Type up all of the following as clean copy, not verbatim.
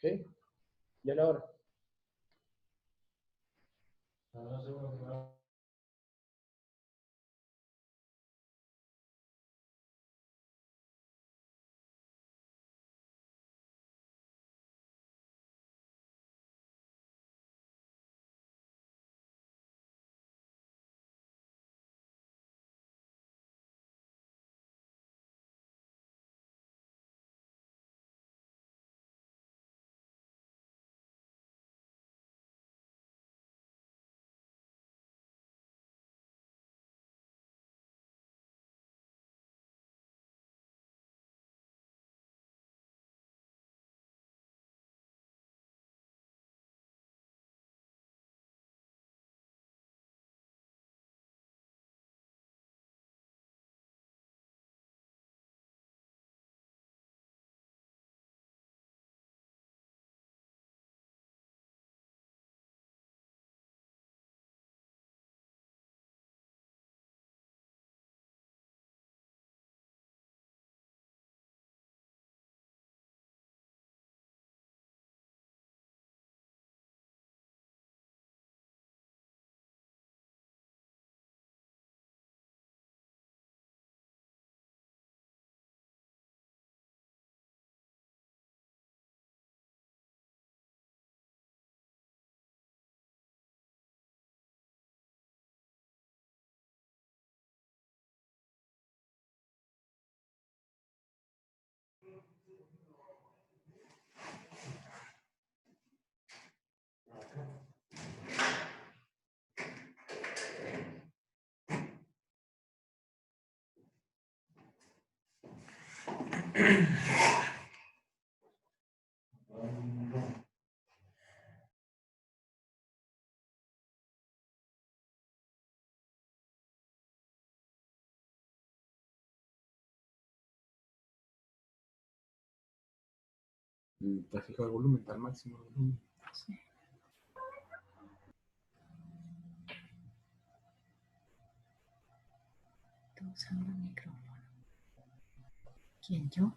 ¿Sí? ¿Ya la hora? ¿Te has fijado el volumen? Está al máximo el volumen. Sí. Estoy usando el micrófono. ¿Quién, yo?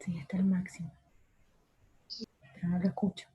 Sí, está al máximo. Pero no lo escucho.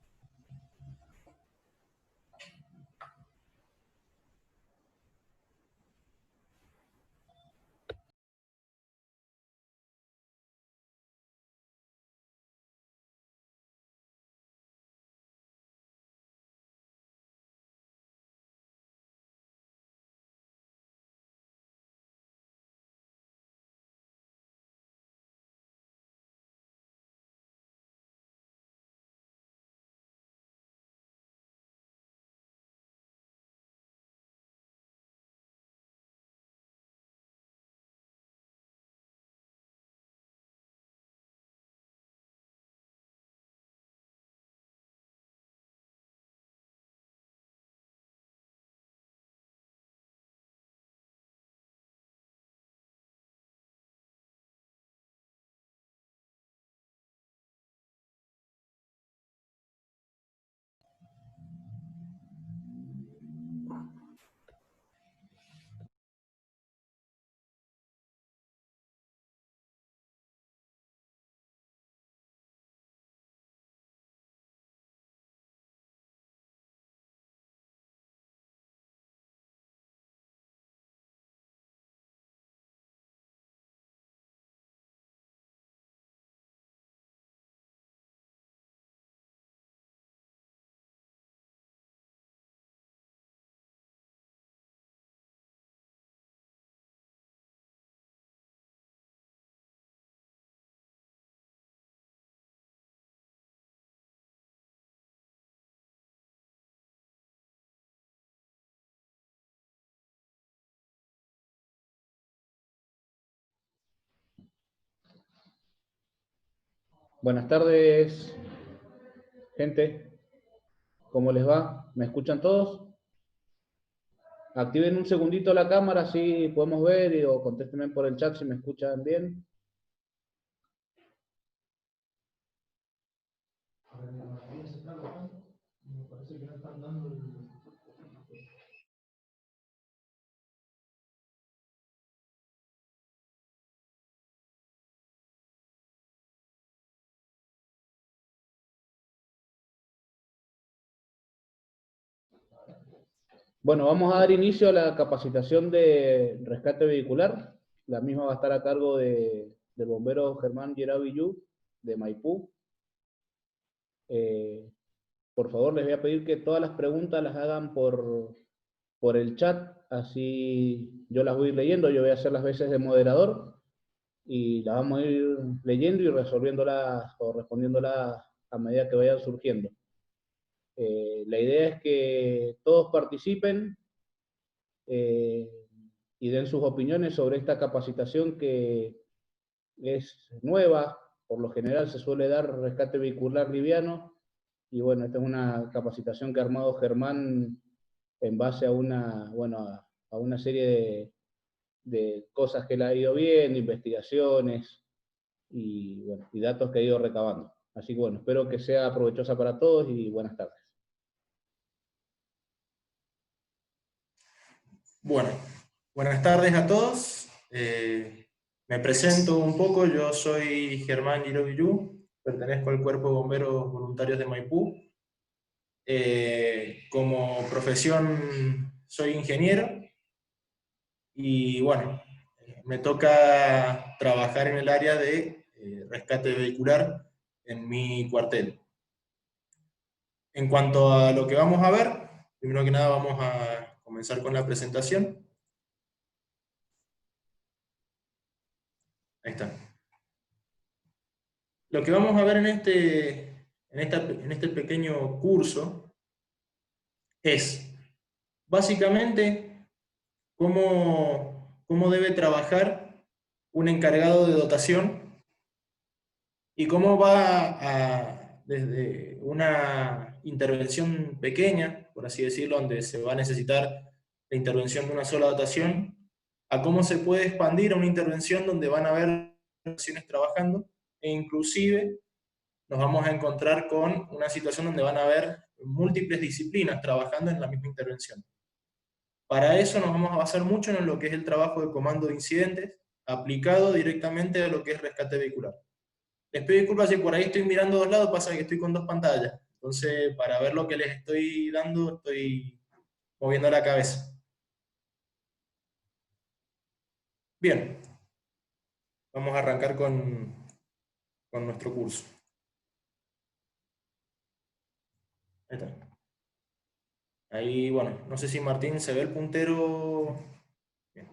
Buenas tardes, gente. ¿Cómo les va? ¿Me escuchan todos? Activen un segundito la cámara, así podemos ver, o contéstenme por el chat si me escuchan bien. Bueno, vamos a dar inicio a la capacitación de rescate vehicular. La misma va a estar a cargo del bombero Germán Guirao de Maipú. Por favor, les voy a pedir que todas las preguntas las hagan por el chat, así yo las voy a ir leyendo, yo voy a hacer las veces de moderador y las vamos a ir leyendo y resolviéndolas o respondiéndolas a medida que vayan surgiendo. La idea es que todos participen y den sus opiniones sobre esta capacitación que es nueva. Por lo general se suele dar rescate vehicular liviano, y bueno, esta es una capacitación que ha armado Germán en base a a una serie de cosas que le ha ido bien, investigaciones y, bueno, y datos que ha ido recabando. Así que bueno, espero que sea provechosa para todos y buenas tardes. Bueno, buenas tardes a todos. Me presento un poco, yo soy Germán Guirao, pertenezco al Cuerpo de Bomberos Voluntarios de Maipú. Como profesión soy ingeniero y bueno, me toca trabajar en el área de rescate vehicular en mi cuartel. En cuanto a lo que vamos a ver, primero que nada vamos a comenzar con la presentación. Ahí está. Lo que vamos a ver en este pequeño curso es básicamente cómo debe trabajar un encargado de dotación y cómo va desde una intervención pequeña, por así decirlo, donde se va a necesitar la intervención de una sola dotación, a cómo se puede expandir a una intervención donde van a haber dotaciones trabajando, e inclusive nos vamos a encontrar con una situación donde van a haber múltiples disciplinas trabajando en la misma intervención. Para eso nos vamos a basar mucho en lo que es el trabajo de comando de incidentes, aplicado directamente a lo que es rescate vehicular. Les pido disculpas si por ahí estoy mirando a dos lados, pasa que estoy con dos pantallas. Entonces, para ver lo que les estoy dando, estoy moviendo la cabeza. Bien, vamos a arrancar con nuestro curso. Ahí está. Ahí, bueno, no sé si Martín se ve el puntero. Bien.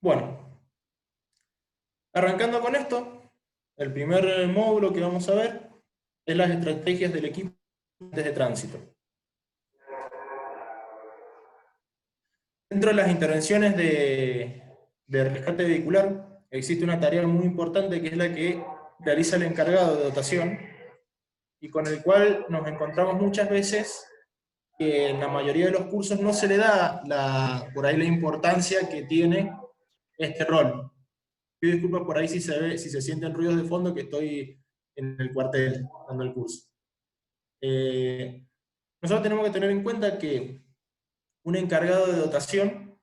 Bueno, arrancando con esto, el primer módulo que vamos a ver es las estrategias del equipo de tránsito. Dentro de las intervenciones de rescate vehicular existe una tarea muy importante que es la que realiza el encargado de dotación y con el cual nos encontramos muchas veces que en la mayoría de los cursos no se le da por ahí la importancia que tiene este rol. Pido disculpas por ahí si se sienten ruidos de fondo, que estoy en el cuartel dando el curso. Nosotros tenemos que tener en cuenta que un encargado de dotación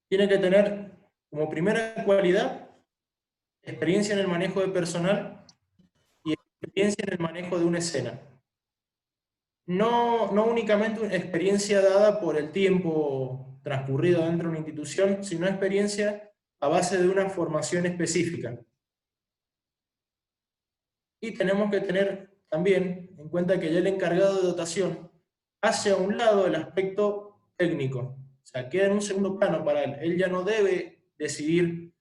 tiene que tener como primera cualidad experiencia en el manejo de personal y experiencia en el manejo de una escena. No únicamente una experiencia dada por el tiempo transcurrido dentro de una institución, sino experiencia a base de una formación específica. Y tenemos que tener también en cuenta que ya el encargado de dotación hace a un lado el aspecto técnico. O sea, queda en un segundo plano para él. Él ya no debe decidir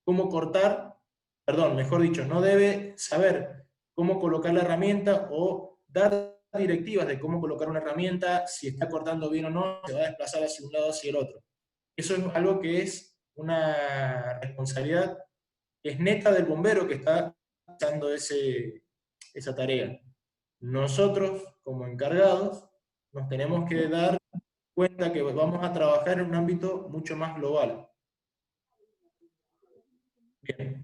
cómo cortar, perdón, mejor dicho, no debe saber cómo colocar la herramienta o dar directivas de cómo colocar una herramienta, si está cortando bien o no, se va a desplazar hacia un lado o hacia el otro. Eso es algo que es una responsabilidad que es neta del bombero que está realizando esa tarea. Nosotros, como encargados, nos tenemos que dar cuenta que vamos a trabajar en un ámbito mucho más global. Bien,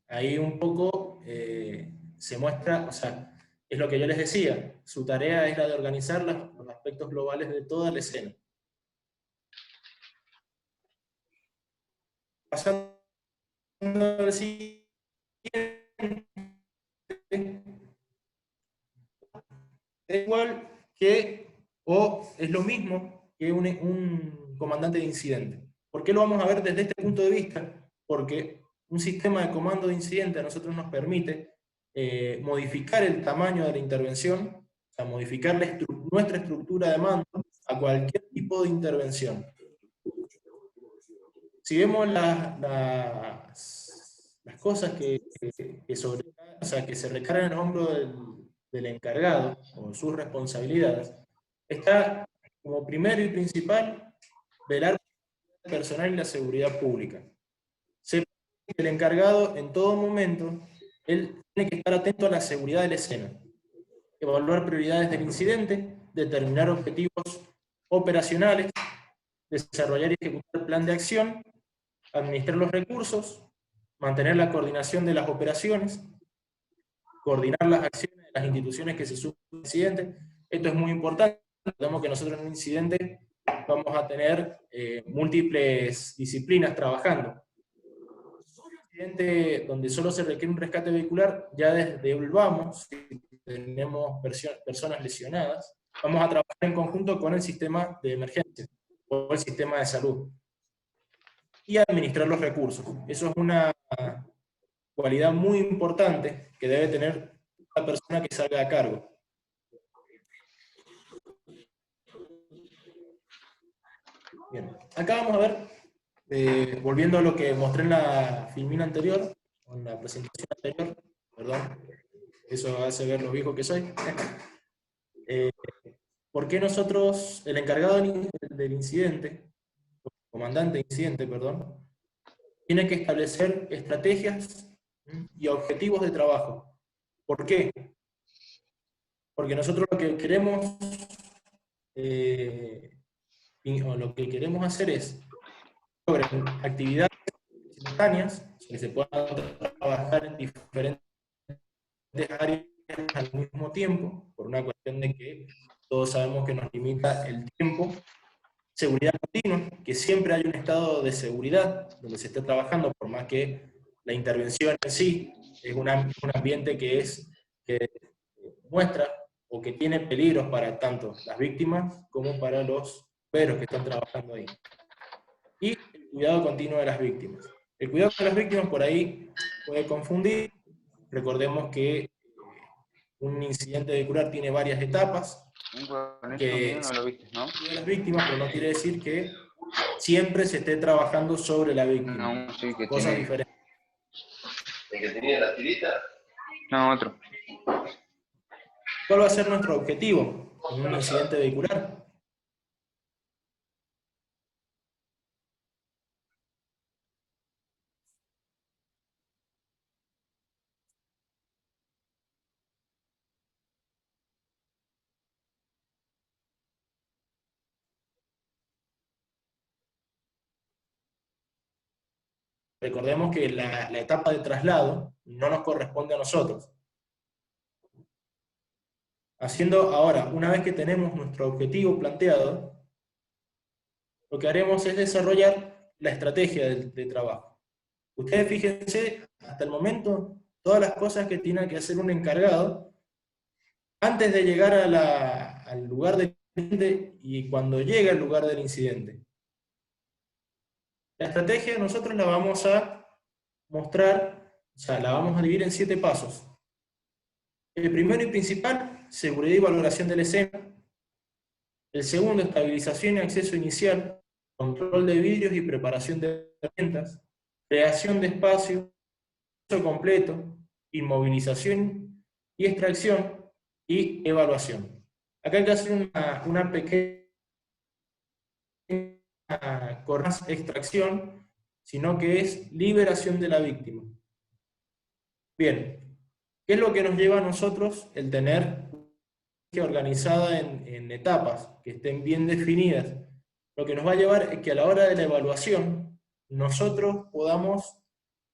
ahí un poco se muestra, o sea, es lo que yo les decía, su tarea es la de organizar los aspectos globales de toda la escena. Pasando al siguiente, es igual que o es lo mismo que un comandante de incidente. ¿Por qué lo vamos a ver desde este punto de vista? Porque un sistema de comando de incidente a nosotros nos permite modificar el tamaño de la intervención, o sea, modificar nuestra estructura de mando a cualquier tipo de intervención. Si vemos las cosas que se recargan en el hombro del encargado, o sus responsabilidades, está como primero y principal velar por el personal y la seguridad pública. El encargado en todo momento, él tiene que estar atento a la seguridad de la escena, evaluar prioridades del incidente, determinar objetivos operacionales, desarrollar y ejecutar el plan de acción, administrar los recursos, mantener la coordinación de las operaciones, coordinar las acciones de las instituciones que se suman al incidente. Esto es muy importante. Recordemos que nosotros en un incidente vamos a tener múltiples disciplinas trabajando. Donde solo se requiere un rescate vehicular, ya desde el vamos, si tenemos personas lesionadas, vamos a trabajar en conjunto con el sistema de emergencia o el sistema de salud y administrar los recursos. Eso es una cualidad muy importante que debe tener la persona que salga a cargo. Bien, acá vamos a ver, volviendo a lo que mostré en la filmina anterior, o en la presentación anterior, perdón, eso hace ver lo viejo que soy. ¿Por qué nosotros, el encargado del incidente, el comandante de incidente, perdón, tiene que establecer estrategias y objetivos de trabajo? ¿Por qué? Porque nosotros lo que queremos, o lo que queremos hacer es lograr actividades simultáneas, que se puedan trabajar en diferentes áreas al mismo tiempo, por una cuestión de que todos sabemos que nos limita el tiempo. Seguridad continua, que siempre hay un estado de seguridad donde se esté trabajando, por más que la intervención en sí es un ambiente que muestra o que tiene peligros para tanto las víctimas como para los bomberos que están trabajando ahí. Y el cuidado continuo de las víctimas. El cuidado de las víctimas por ahí puede confundir. Recordemos que un incidente vehicular tiene varias etapas. Que no lo viste, ¿no? De las víctimas, pero no quiere decir que siempre se esté trabajando sobre la víctima. No, sí, que cosas tiene... diferentes. ¿El que tenía la tirita? No, otro. ¿Cuál va a ser nuestro objetivo en un incidente vehicular? Recordemos que la etapa de traslado no nos corresponde a nosotros. Haciendo ahora, una vez que tenemos nuestro objetivo planteado, lo que haremos es desarrollar la estrategia de trabajo. Ustedes fíjense, hasta el momento, todas las cosas que tiene que hacer un encargado antes de llegar al lugar del incidente y cuando llega al lugar del incidente. La estrategia nosotros la vamos a mostrar, o sea, la vamos a dividir en 7 pasos. El primero y principal, seguridad y valoración de la escena. El segundo, estabilización y acceso inicial, control de vidrios y preparación de herramientas, creación de espacio, uso completo, inmovilización y extracción, y evaluación. Acá hay que hacer una pequeña extracción, sino que es liberación de la víctima. Bien, ¿qué es lo que nos lleva a nosotros el tener que organizada en etapas que estén bien definidas? Lo que nos va a llevar es que a la hora de la evaluación nosotros podamos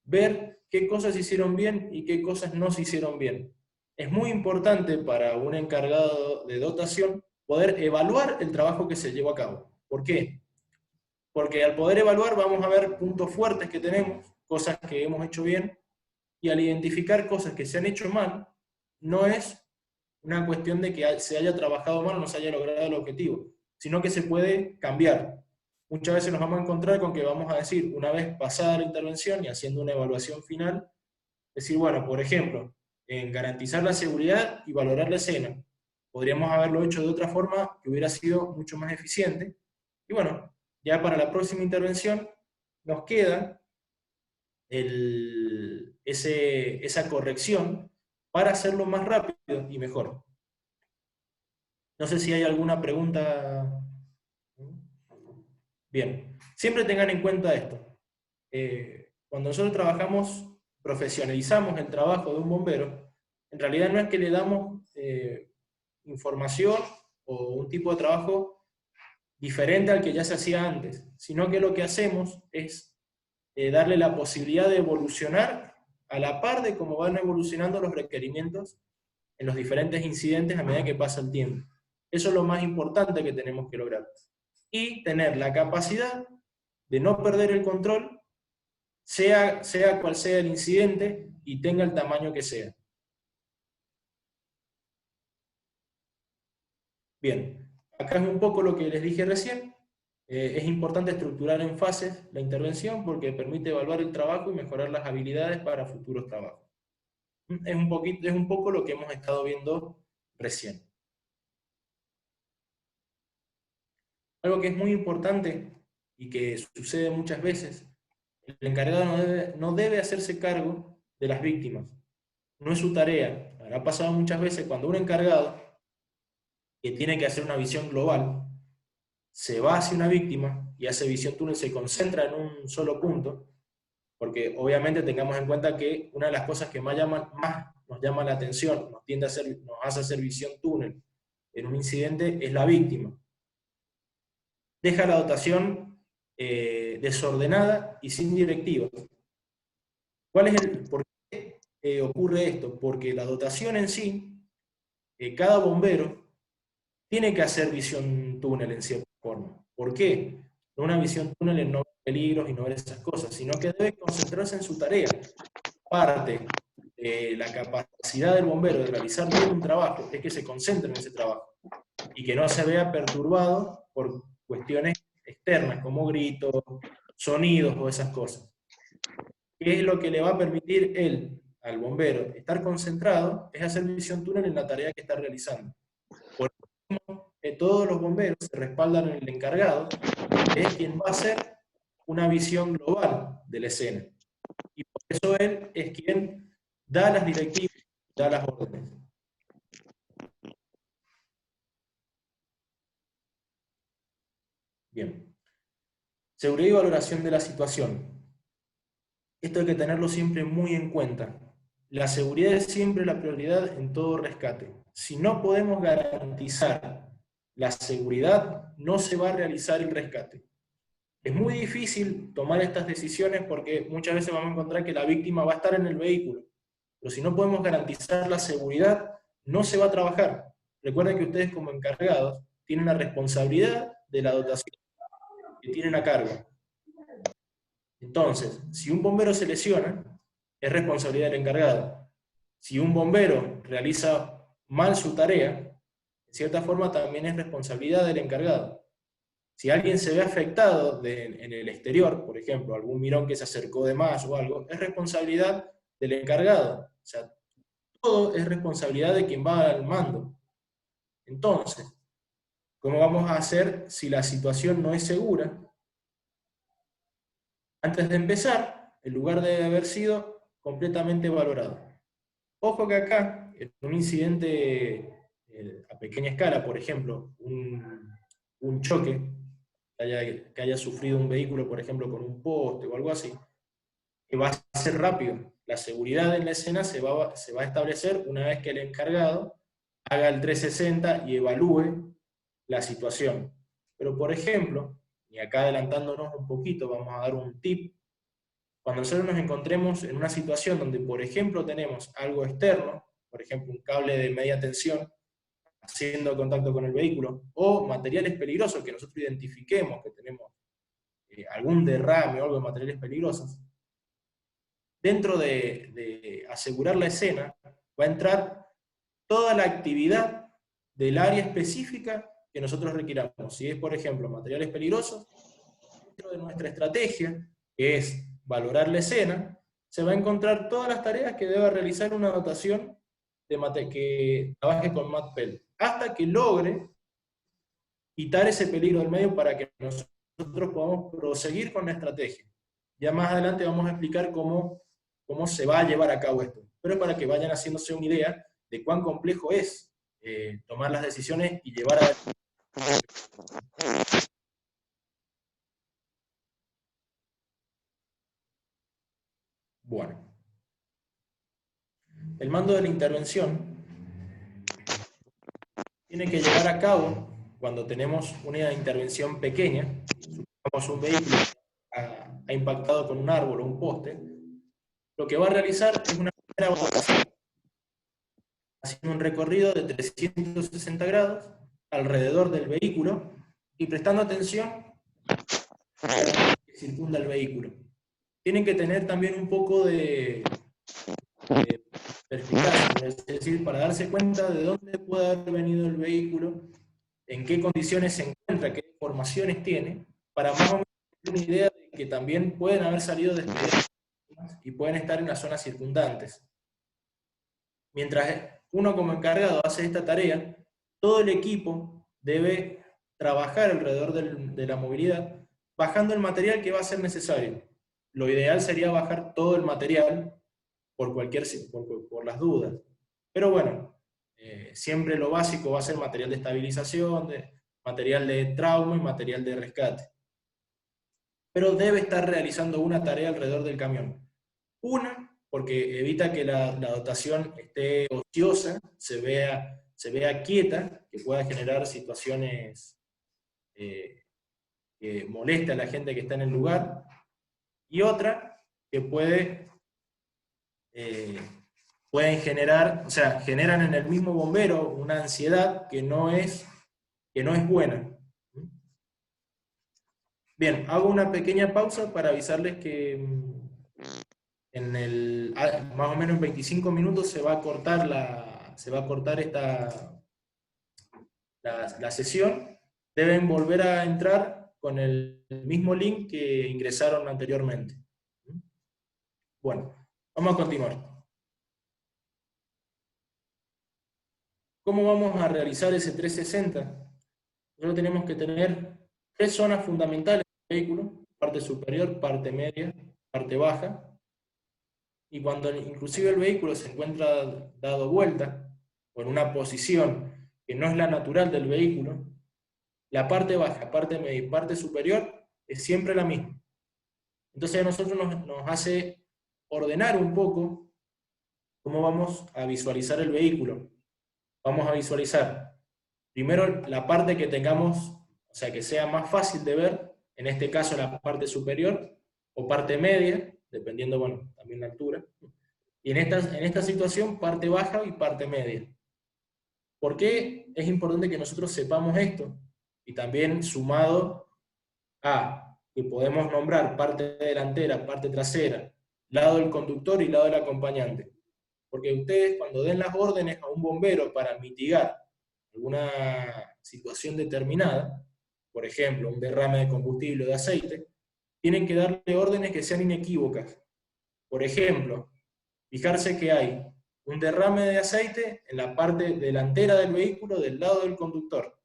ver qué cosas se hicieron bien y qué cosas no se hicieron bien. Es muy importante para un encargado de dotación poder evaluar el trabajo que se llevó a cabo. ¿Por qué? Porque al poder evaluar vamos a ver puntos fuertes que tenemos, cosas que hemos hecho bien, y al identificar cosas que se han hecho mal, no es una cuestión de que se haya trabajado mal o no se haya logrado el objetivo, sino que se puede cambiar. Muchas veces nos vamos a encontrar con que vamos a decir, una vez pasada la intervención y haciendo una evaluación final, decir, bueno, por ejemplo, en garantizar la seguridad y valorar la escena. Podríamos haberlo hecho de otra forma que hubiera sido mucho más eficiente. Y bueno, ya para la próxima intervención nos queda esa corrección para hacerlo más rápido y mejor. No sé si hay alguna pregunta. Bien, siempre tengan en cuenta esto. Cuando nosotros trabajamos, profesionalizamos el trabajo de un bombero, en realidad no es que le damos información o un tipo de trabajo diferente al que ya se hacía antes, sino que lo que hacemos es darle la posibilidad de evolucionar a la par de cómo van evolucionando los requerimientos en los diferentes incidentes a medida que pasa el tiempo. Eso es lo más importante que tenemos que lograr. Y tener la capacidad de no perder el control, sea cual sea el incidente y tenga el tamaño que sea. Bien, acá es un poco lo que les dije recién. Es importante estructurar en fases la intervención porque permite evaluar el trabajo y mejorar las habilidades para futuros trabajos. Es un poco lo que hemos estado viendo recién. Algo que es muy importante y que sucede muchas veces, el encargado no debe hacerse cargo de las víctimas. No es su tarea. Habrá pasado muchas veces cuando un encargado que tiene que hacer una visión global se va hacia una víctima y hace visión túnel, se concentra en un solo punto, porque obviamente tengamos en cuenta que una de las cosas que más nos llama la atención, nos hace hacer visión túnel en un incidente, es la víctima. Deja la dotación desordenada y sin directivas. ¿Por qué ocurre esto? Porque la dotación en sí, cada bombero tiene que hacer visión túnel en cierta forma. ¿Por qué? No una visión túnel en no ver peligros y no ver esas cosas, sino que debe concentrarse en su tarea. Parte de la capacidad del bombero de realizar bien un trabajo es que se concentre en ese trabajo y que no se vea perturbado por cuestiones externas como gritos, sonidos o esas cosas. ¿Qué es lo que le va a permitir al bombero estar concentrado? Es hacer visión túnel en la tarea que está realizando. Por eso, todos los bomberos se respaldan en el encargado, que es quien va a hacer una visión global de la escena. Y por eso él es quien da las directivas, da las órdenes. Bien. Seguridad y valoración de la situación. Esto hay que tenerlo siempre muy en cuenta. La seguridad es siempre la prioridad en todo rescate. Si no podemos garantizar la seguridad, no se va a realizar el rescate. Es muy difícil tomar estas decisiones porque muchas veces vamos a encontrar que la víctima va a estar en el vehículo. Pero si no podemos garantizar la seguridad, no se va a trabajar. Recuerden que ustedes como encargados tienen la responsabilidad de la dotación que tienen a cargo. Entonces, si un bombero se lesiona, es responsabilidad del encargado. Si un bombero realiza mal su tarea, en cierta forma también es responsabilidad del encargado. Si alguien se ve afectado en el exterior, por ejemplo, algún mirón que se acercó de más o algo, es responsabilidad del encargado. O sea, todo es responsabilidad de quien va al mando. Entonces, ¿cómo vamos a hacer si la situación no es segura? Antes de empezar, el lugar debe haber sido completamente valorado. Ojo que acá, en un incidente a pequeña escala, por ejemplo, un choque, que haya sufrido un vehículo, por ejemplo, con un poste o algo así, que va a ser rápido. La seguridad en la escena se va a establecer una vez que el encargado haga el 360 y evalúe la situación. Pero, por ejemplo, y acá adelantándonos un poquito, vamos a dar un tip. Cuando nosotros nos encontremos en una situación donde, por ejemplo, tenemos algo externo, por ejemplo, un cable de media tensión haciendo contacto con el vehículo, o materiales peligrosos que nosotros identifiquemos que tenemos algún derrame o algo de materiales peligrosos, dentro de asegurar la escena, va a entrar toda la actividad del área específica que nosotros requiramos. Si es, por ejemplo, materiales peligrosos, dentro de nuestra estrategia, que es valorar la escena, se va a encontrar todas las tareas que deba realizar una dotación que trabaje con MatPel, hasta que logre quitar ese peligro del medio para que nosotros podamos proseguir con la estrategia. Ya más adelante vamos a explicar cómo se va a llevar a cabo esto, pero para que vayan haciéndose una idea de cuán complejo es tomar las decisiones y llevar a... Bueno. El mando de la intervención tiene que llevar a cabo cuando tenemos una intervención pequeña, supongamos un vehículo ha impactado con un árbol o un poste, lo que va a realizar es una primera evaluación, haciendo un recorrido de 360 grados alrededor del vehículo y prestando atención a lo que circunda el vehículo. Tienen que tener también un poco de perspicacia, es decir, para darse cuenta de dónde puede haber venido el vehículo, en qué condiciones se encuentra, qué deformaciones tiene, para más o menos tener una idea de que también pueden haber salido despedados y pueden estar en las zonas circundantes. Mientras uno como encargado hace esta tarea, todo el equipo debe trabajar alrededor de la movilidad, bajando el material que va a ser necesario. Lo ideal sería bajar todo el material por las dudas. Pero bueno, siempre lo básico va a ser material de estabilización, material de trauma y material de rescate. Pero debe estar realizando una tarea alrededor del camión. Una, porque evita que la dotación esté ociosa, se vea quieta, que pueda generar situaciones que moleste a la gente que está en el lugar. Y otra, que pueden generar, o sea, generan en el mismo bombero una ansiedad que no es buena. Bien, hago una pequeña pausa para avisarles que más o menos en 25 minutos se va a cortar la sesión. Deben volver a entrar con el mismo link que ingresaron anteriormente. Bueno, vamos a continuar. ¿Cómo vamos a realizar ese 360? Nosotros tenemos que tener 3 zonas fundamentales del vehículo: parte superior, parte media, parte baja. Y cuando inclusive el vehículo se encuentra dado vuelta, o en una posición que no es la natural del vehículo, la parte baja, parte media y parte superior es siempre la misma. Entonces a nosotros nos hace ordenar un poco cómo vamos a visualizar el vehículo. Vamos a visualizar primero la parte que tengamos, o sea, que sea más fácil de ver, en este caso la parte superior, o parte media, dependiendo, bueno, también la altura. Y en esta situación, parte baja y parte media. ¿Por qué es importante que nosotros sepamos esto? Y también sumado a que podemos nombrar parte delantera, parte trasera, lado del conductor y lado del acompañante. Porque ustedes, cuando den las órdenes a un bombero para mitigar alguna situación determinada, por ejemplo, un derrame de combustible o de aceite, tienen que darle órdenes que sean inequívocas. Por ejemplo, fijarse que hay un derrame de aceite en la parte delantera del vehículo del lado del conductor,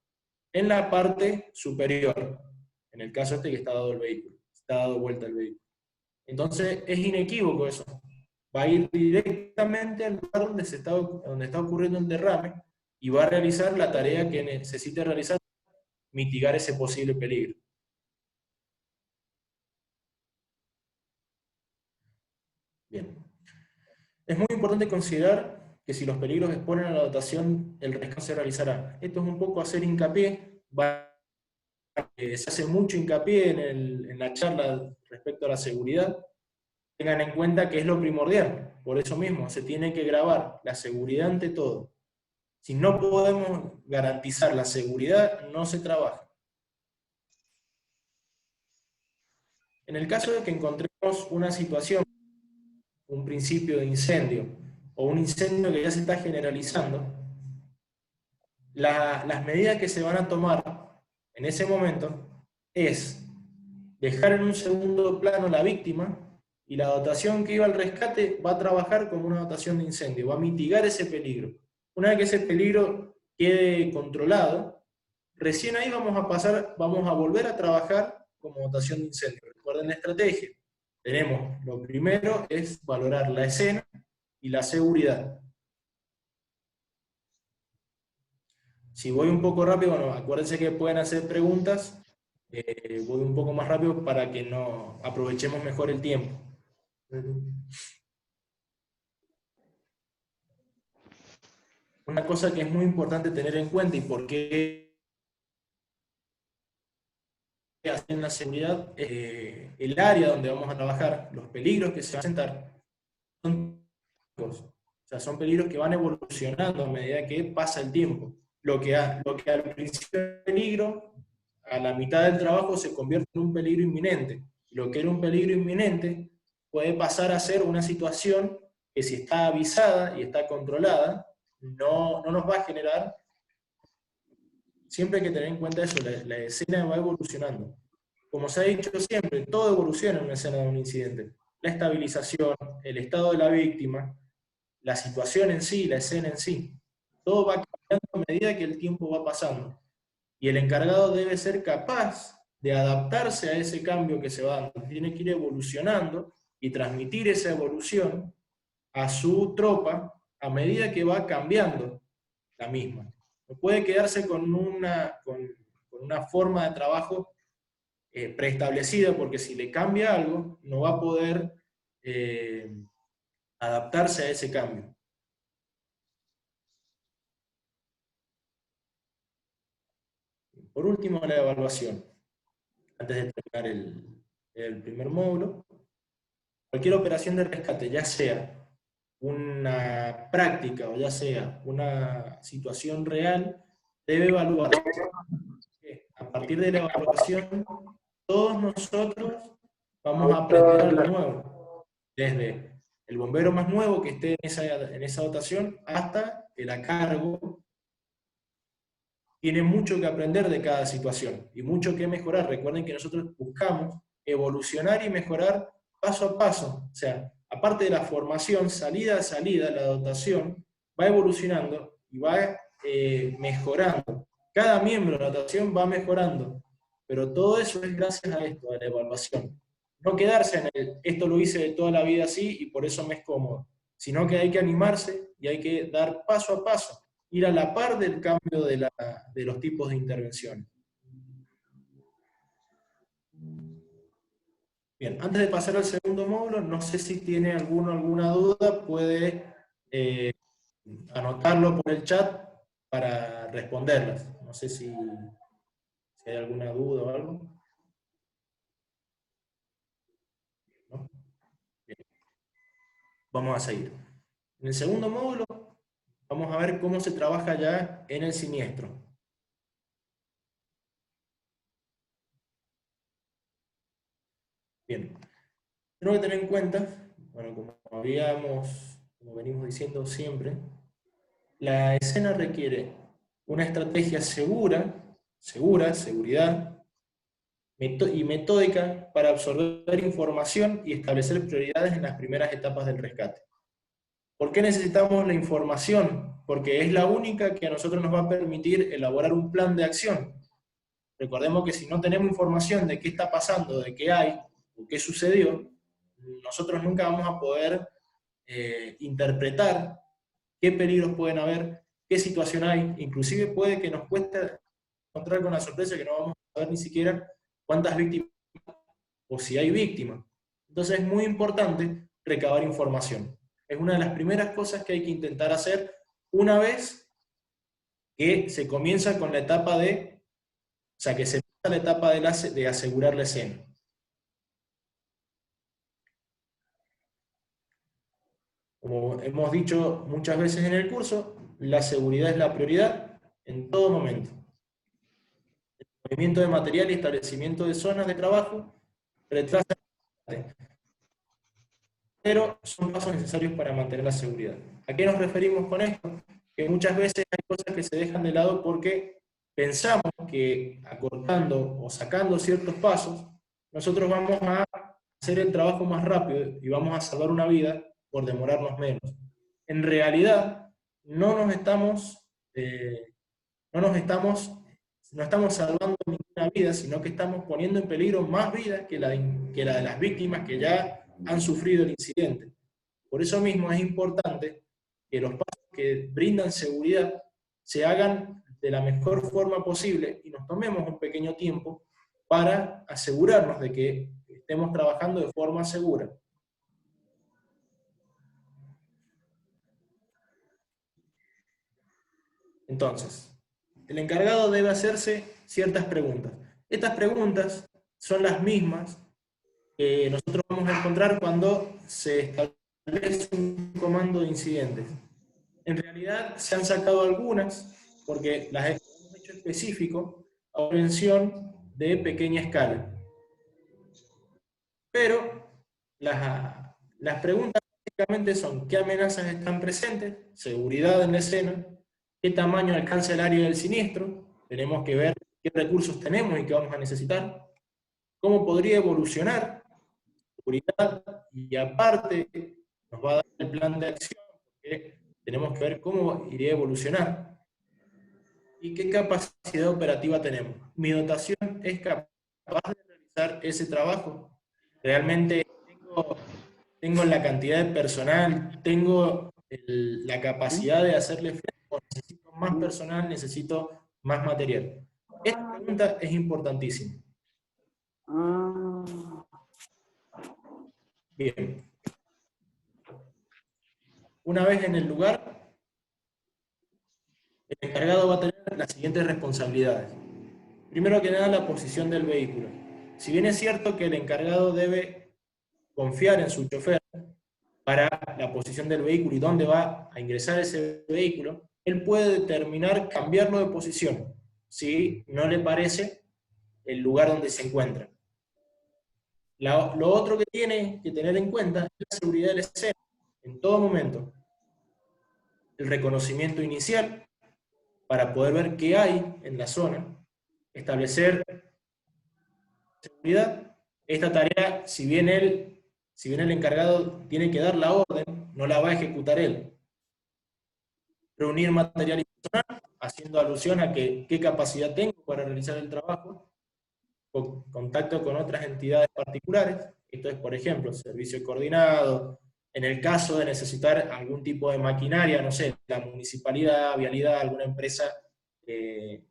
en la parte superior, en el caso que está dado el vehículo, está dado vuelta el vehículo. Entonces es inequívoco eso. Va a ir directamente al lugar donde está ocurriendo el derrame y va a realizar la tarea que necesite realizar, mitigar ese posible peligro. Bien. Es muy importante considerar que si los peligros exponen a la dotación, el rescate se realizará. Esto es un poco hacer hincapié, se hace mucho hincapié en la charla respecto a la seguridad. Tengan en cuenta que es lo primordial, por eso mismo se tiene que grabar la seguridad ante todo. Si no podemos garantizar la seguridad, no se trabaja. En el caso de que encontremos una situación, un principio de incendio, o un incendio que ya se está generalizando, las medidas que se van a tomar en ese momento es dejar en un segundo plano la víctima, y la dotación que iba al rescate va a trabajar como una dotación de incendio, va a mitigar ese peligro. Una vez que ese peligro quede controlado, recién ahí vamos a volver a trabajar como dotación de incendio. Recuerden la estrategia. Tenemos, lo primero es valorar la escena y la seguridad. Si voy un poco rápido, bueno, acuérdense que pueden hacer preguntas, voy un poco más rápido para que no aprovechemos mejor el tiempo. Una cosa que es muy importante tener en cuenta y por qué en la seguridad, el área donde vamos a trabajar, los peligros que se van a presentar, son peligros que van evolucionando a medida que pasa el tiempo. Lo que al principio era peligro, a la mitad del trabajo se convierte en un peligro inminente. Lo que era un peligro inminente puede pasar a ser una situación que, si está avisada y está controlada, no nos va a generar. Siempre hay que tener en cuenta eso, la escena va evolucionando. Como se ha dicho siempre, todo evoluciona en una escena de un incidente. La estabilización, el estado de la víctima, la situación en sí, la escena en sí. Todo va cambiando a medida que el tiempo va pasando. Y el encargado debe ser capaz de adaptarse a ese cambio que se va dando. Tiene que ir evolucionando y transmitir esa evolución a su tropa a medida que va cambiando la misma. No puede quedarse con una forma de trabajo preestablecida, porque si le cambia algo, no va a poder adaptarse a ese cambio. Por último, la evaluación. Antes de terminar el primer módulo, cualquier operación de rescate, ya sea una práctica o ya sea una situación real, debe evaluarse. A partir de la evaluación, todos nosotros vamos a aprender algo nuevo. Desde el bombero más nuevo que esté en esa dotación hasta el a cargo, tiene mucho que aprender de cada situación y mucho que mejorar. Recuerden que nosotros buscamos evolucionar y mejorar paso a paso. O sea, aparte de la formación, salida a salida, la dotación va evolucionando y va mejorando. Cada miembro de la dotación va mejorando, pero todo eso es gracias a esto, a la evaluación. No quedarse en esto lo hice de toda la vida así y por eso me es cómodo, sino que hay que animarse y hay que dar paso a paso, ir a la par del cambio de los tipos de intervención. Bien, antes de pasar al segundo módulo, no sé si tiene alguna duda, puede anotarlo por el chat para responderlas. No sé si hay alguna duda o algo. ¿No? Bien. Vamos a seguir. En el segundo módulo vamos a ver cómo se trabaja ya en el siniestro. Bien, tengo que tener en cuenta, bueno, como venimos diciendo siempre, la escena requiere una estrategia seguridad, y metódica para absorber información y establecer prioridades en las primeras etapas del rescate. ¿Por qué necesitamos la información? Porque es la única que a nosotros nos va a permitir elaborar un plan de acción. Recordemos que si no tenemos información de qué está pasando, de qué hay, o qué sucedió, nosotros nunca vamos a poder interpretar qué peligros pueden haber, qué situación hay. Inclusive puede que nos cueste encontrar con la sorpresa que no vamos a saber ni siquiera cuántas víctimas o si hay víctimas. Entonces es muy importante recabar información. Es una de las primeras cosas que hay que intentar hacer una vez que se comienza con la etapa que se pasa la etapa de asegurar la escena. Como hemos dicho muchas veces en el curso, la seguridad es la prioridad en todo momento. El movimiento de material y establecimiento de zonas de trabajo retrasa, pero son pasos necesarios para mantener la seguridad. ¿A qué nos referimos con esto? que muchas veces hay cosas que se dejan de lado porque pensamos que acortando o sacando ciertos pasos, nosotros vamos a hacer el trabajo más rápido y vamos a salvar una vida por demorarnos menos. En realidad, no estamos salvando ninguna vida, sino que estamos poniendo en peligro más vidas que la de las víctimas que ya han sufrido el incidente. Por eso mismo es importante que los pasos que brindan seguridad se hagan de la mejor forma posible y nos tomemos un pequeño tiempo para asegurarnos de que estemos trabajando de forma segura. Entonces, el encargado debe hacerse ciertas preguntas. Estas preguntas son las mismas que nosotros vamos a encontrar cuando se establece un comando de incidentes. En realidad se han sacado algunas porque las hemos hecho específico a prevención de pequeña escala. Pero las preguntas básicamente son: ¿qué amenazas están presentes? Seguridad en la escena. ¿Qué tamaño alcanza el área del siniestro? Tenemos que ver qué recursos tenemos y qué vamos a necesitar. ¿Cómo podría evolucionar? Seguridad. Y aparte nos va a dar el plan de acción, porque tenemos que ver cómo iría a evolucionar. ¿Y qué capacidad operativa tenemos? ¿Mi dotación es capaz de realizar ese trabajo? ¿Realmente tengo la cantidad de personal? ¿Tengo la capacidad de hacerle frente? ¿O necesito más personal? ¿Necesito más material? Esta pregunta es importantísima. Bien. Una vez en el lugar, el encargado va a tener las siguientes responsabilidades. Primero que nada, la posición del vehículo. Si bien es cierto que el encargado debe confiar en su chofer para la posición del vehículo y dónde va a ingresar ese vehículo, él puede determinar cambiarlo de posición si no le parece el lugar donde se encuentra. Lo otro que tiene que tener en cuenta es la seguridad de la escena en todo momento. El reconocimiento inicial para poder ver qué hay en la zona, establecer seguridad. Esta tarea, si bien el encargado tiene que dar la orden, no la va a ejecutar él. Reunir material y personal, haciendo alusión a qué capacidad tengo para realizar el trabajo, contacto con otras entidades particulares, esto es, por ejemplo, servicio coordinado, en el caso de necesitar algún tipo de maquinaria, no sé, la municipalidad, vialidad, alguna empresa que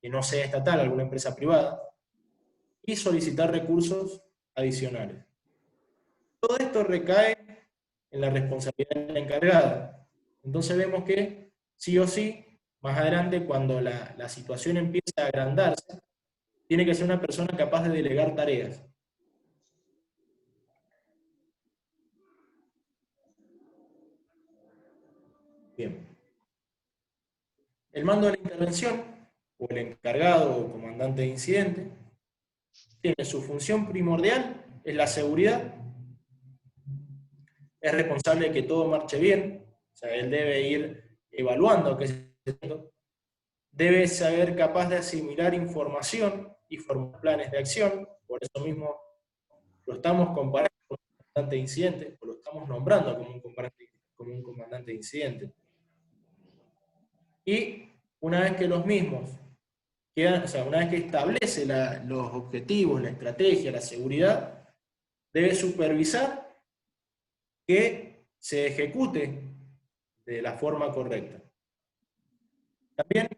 no sea estatal, alguna empresa privada, y solicitar recursos adicionales. Todo esto recae en la responsabilidad del encargado. Entonces vemos que, sí o sí, más adelante, cuando la situación empieza a agrandarse, tiene que ser una persona capaz de delegar tareas. Bien. El mando de la intervención, o el encargado o comandante de incidente, tiene su función primordial, es la seguridad. Es responsable de que todo marche bien, o sea, él debe ir evaluando qué se está haciendo. Debe saber capaz de asimilar información y formar planes de acción, por eso mismo lo estamos comparando con un comandante de incidente, o lo estamos nombrando como un comandante de incidente. Y una vez que los mismos quedan, o sea, una vez que establece los objetivos, la estrategia, la seguridad, debe supervisar que se ejecute de la forma correcta. También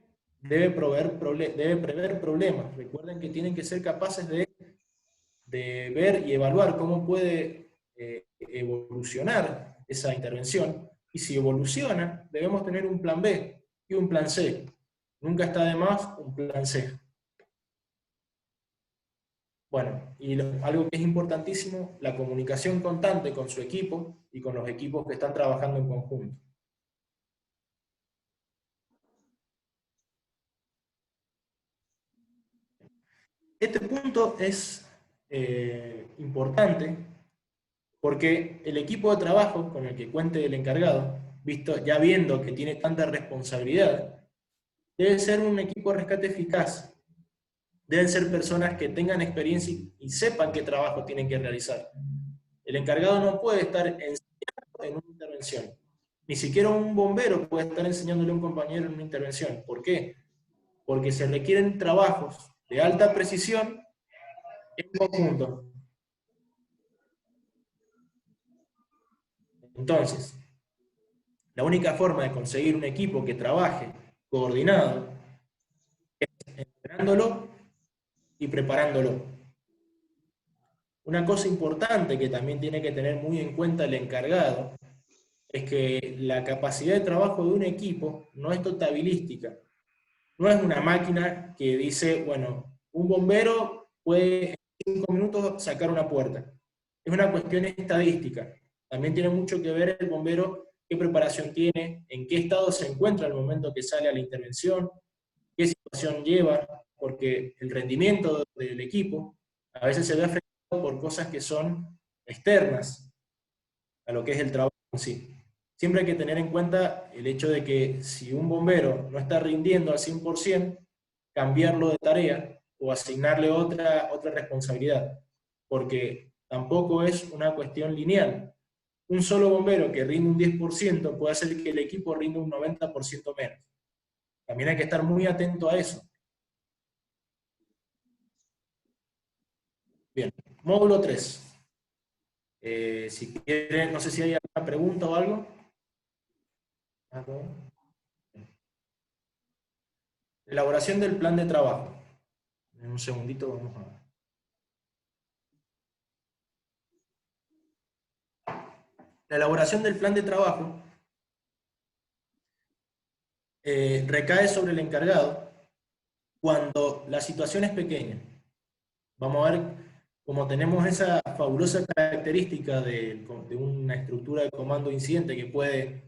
debe prever problemas. Recuerden que tienen que ser capaces de ver y evaluar cómo puede evolucionar esa intervención, y si evoluciona, debemos tener un plan B y un plan C. Nunca está de más un plan C. Bueno, y algo que es importantísimo, la comunicación constante con su equipo y con los equipos que están trabajando en conjunto. Este punto es importante porque el equipo de trabajo con el que cuente el encargado ya viendo que tiene tanta responsabilidad, debe ser un equipo de rescate eficaz. Deben ser personas que tengan experiencia y sepan qué trabajo tienen que realizar. El encargado no puede estar enseñando en una intervención. Ni siquiera un bombero puede estar enseñándole a un compañero en una intervención. ¿Por qué? Porque se requieren trabajos de alta precisión en conjunto. Entonces, la única forma de conseguir un equipo que trabaje coordinado es entrenándolo y preparándolo. Una cosa importante que también tiene que tener muy en cuenta el encargado es que la capacidad de trabajo de un equipo no es totalitabilística. No es una máquina que dice, bueno, un bombero puede en 5 minutos sacar una puerta. Es una cuestión estadística. También tiene mucho que ver el bombero, qué preparación tiene, en qué estado se encuentra al momento que sale a la intervención, qué situación lleva, porque el rendimiento del equipo a veces se ve afectado por cosas que son externas a lo que es el trabajo en sí. Siempre hay que tener en cuenta el hecho de que si un bombero no está rindiendo al 100%, cambiarlo de tarea o asignarle otra responsabilidad, porque tampoco es una cuestión lineal. Un solo bombero que rinde un 10% puede hacer que el equipo rinda un 90% menos. También hay que estar muy atento a eso. Bien, módulo 3. Si quieren, no sé si hay alguna pregunta o algo. Elaboración del plan de trabajo. En un segundito vamos a ver. La elaboración del plan de trabajo recae sobre el encargado cuando la situación es pequeña. Vamos a ver, como tenemos esa fabulosa característica de una estructura de comando incidente que puede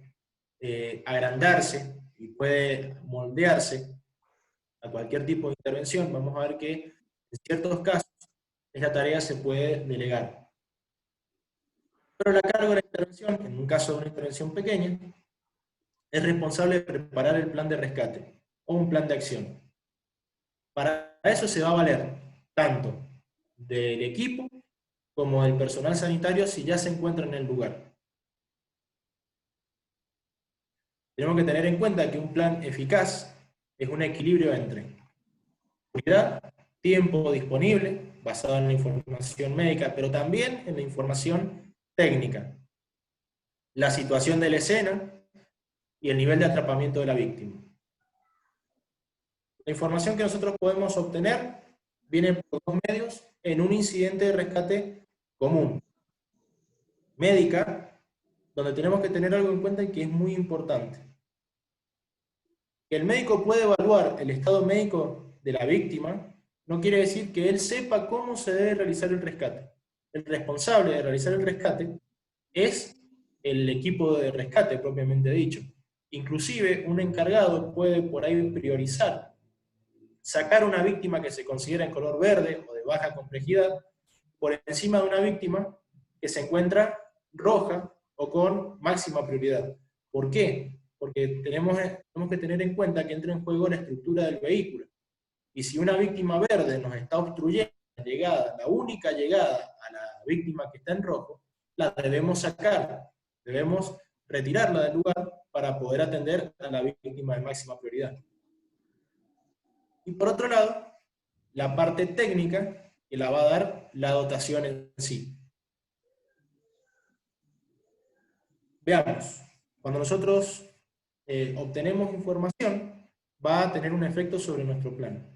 agrandarse y puede moldearse a cualquier tipo de intervención, vamos a ver que en ciertos casos esta tarea se puede delegar. Pero la carga de la intervención, en un caso de una intervención pequeña, es responsable de preparar el plan de rescate o un plan de acción. Para eso se va a valer tanto del equipo como del personal sanitario si ya se encuentra en el lugar. Tenemos que tener en cuenta que un plan eficaz es un equilibrio entre seguridad, tiempo disponible, basado en la información médica, pero también en la información técnica, la situación de la escena y el nivel de atrapamiento de la víctima. La información que nosotros podemos obtener viene por dos medios en un incidente de rescate común. Médica, donde tenemos que tener algo en cuenta y que es muy importante. Que el médico puede evaluar el estado médico de la víctima no quiere decir que él sepa cómo se debe realizar el rescate. El responsable de realizar el rescate es el equipo de rescate propiamente dicho. Inclusive un encargado puede por ahí priorizar sacar una víctima que se considera en color verde o de baja complejidad por encima de una víctima que se encuentra roja o con máxima prioridad. ¿Por qué? Porque tenemos que tener en cuenta que entra en juego la estructura del vehículo. Y si una víctima verde nos está obstruyendo la llegada, la única llegada a la víctima que está en rojo, la debemos sacar, debemos retirarla del lugar para poder atender a la víctima de máxima prioridad. Y por otro lado, la parte técnica que la va a dar la dotación en sí. Veamos, cuando nosotros obtenemos información, va a tener un efecto sobre nuestro plan.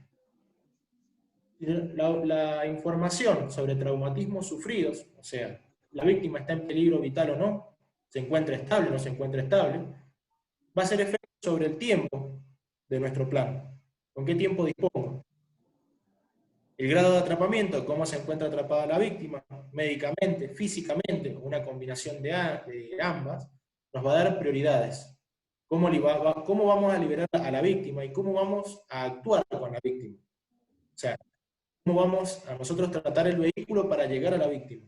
La información sobre traumatismos sufridos, o sea, la víctima está en peligro vital o no, se encuentra estable o no se encuentra estable, va a ser efecto sobre el tiempo de nuestro plan. ¿Con qué tiempo dispongo? El grado de atrapamiento, cómo se encuentra atrapada la víctima, médicamente, físicamente, una combinación de ambas, nos va a dar prioridades. ¿Cómo vamos a liberar a la víctima y cómo vamos a actuar con la víctima? O sea, ¿cómo vamos a nosotros tratar el vehículo para llegar a la víctima?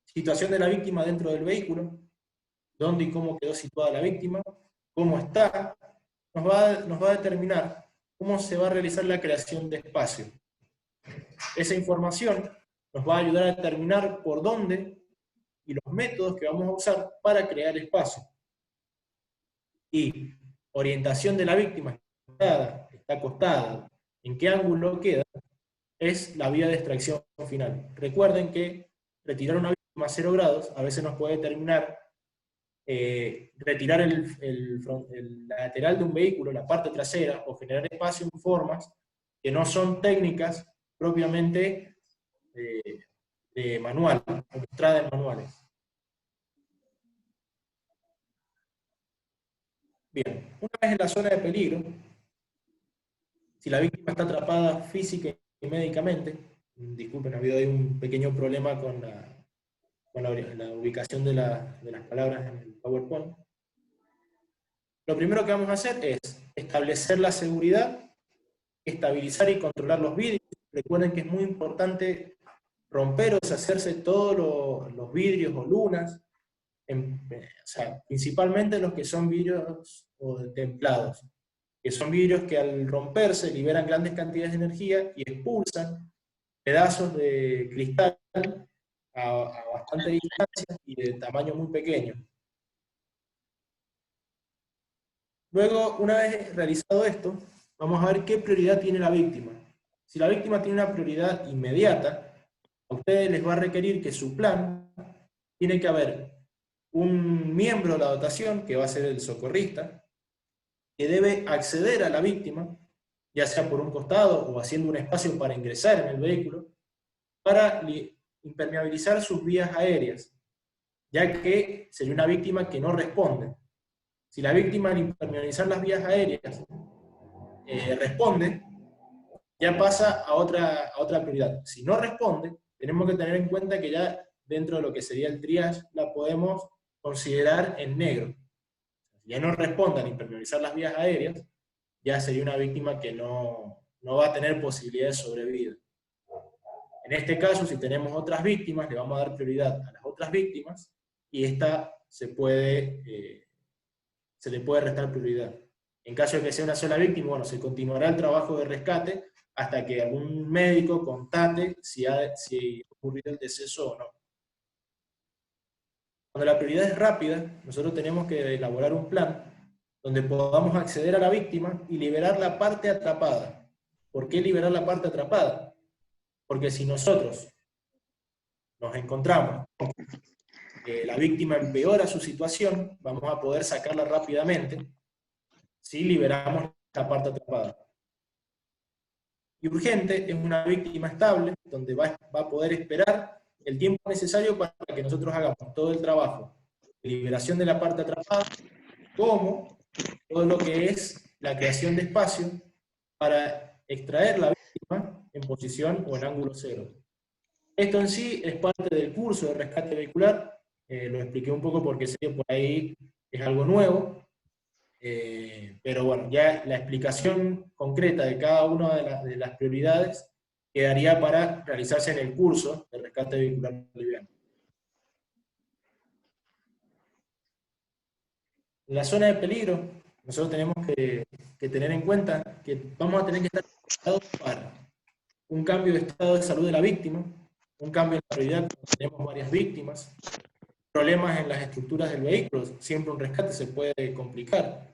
Situación de la víctima dentro del vehículo, dónde y cómo quedó situada la víctima, cómo está, nos va a determinar cómo se va a realizar la creación de espacio. Esa información nos va a ayudar a determinar por dónde y los métodos que vamos a usar para crear espacio. Y orientación de la víctima, está acostada, en qué ángulo queda, es la vía de extracción final. Recuerden que retirar una víctima a 0 grados a veces nos puede determinar retirar el lateral de un vehículo, la parte trasera, o generar espacio en formas que no son técnicas propiamente de manual, o mostradas en manuales. Bien, una vez en la zona de peligro, si la víctima está atrapada física y médicamente, disculpen, ha habido ahí un pequeño problema con la ubicación de las palabras en el PowerPoint. Lo primero que vamos a hacer es establecer la seguridad, estabilizar y controlar los vidrios. Recuerden que es muy importante romper o deshacerse todos los vidrios o lunas, o sea, principalmente los que son vidrios templados, que son vidrios que al romperse liberan grandes cantidades de energía y expulsan pedazos de cristal a bastante distancia y de tamaño muy pequeño. Luego, una vez realizado esto, vamos a ver qué prioridad tiene la víctima. Si la víctima tiene una prioridad inmediata, a ustedes les va a requerir que su plan tiene que haber un miembro de la dotación, que va a ser el socorrista, que debe acceder a la víctima, ya sea por un costado o haciendo un espacio para ingresar en el vehículo, para impermeabilizar sus vías aéreas, ya que sería una víctima que no responde. Si la víctima al impermeabilizar las vías aéreas responde, ya pasa a otra prioridad. Si no responde, tenemos que tener en cuenta que ya dentro de lo que sería el triage la podemos considerar en negro. Si ya no responde al impermeabilizar las vías aéreas, ya sería una víctima que no va a tener posibilidad de sobrevida. En este caso, si tenemos otras víctimas, le vamos a dar prioridad a las otras víctimas, y esta se le puede restar prioridad. En caso de que sea una sola víctima, bueno, se continuará el trabajo de rescate hasta que algún médico constate si ha ocurrido el deceso o no. Cuando la prioridad es rápida, nosotros tenemos que elaborar un plan donde podamos acceder a la víctima y liberar la parte atrapada. ¿Por qué liberar la parte atrapada? Porque si nosotros nos encontramos que la víctima empeora su situación, vamos a poder sacarla rápidamente si liberamos la parte atrapada. Y urgente es una víctima estable, donde va a poder esperar el tiempo necesario para que nosotros hagamos todo el trabajo de liberación de la parte atrapada, como todo lo que es la creación de espacio para extraer la víctima en posición o en ángulo cero. Esto en sí es parte del curso de rescate vehicular, lo expliqué un poco porque sé que por ahí es algo nuevo, pero bueno, ya la explicación concreta de cada una de las prioridades quedaría para realizarse en el curso de rescate vehicular liviano. En la zona de peligro, nosotros tenemos que tener en cuenta que vamos a tener que estar preparados para un cambio de estado de salud de la víctima, un cambio en la prioridad cuando tenemos varias víctimas, problemas en las estructuras del vehículo, siempre un rescate se puede complicar,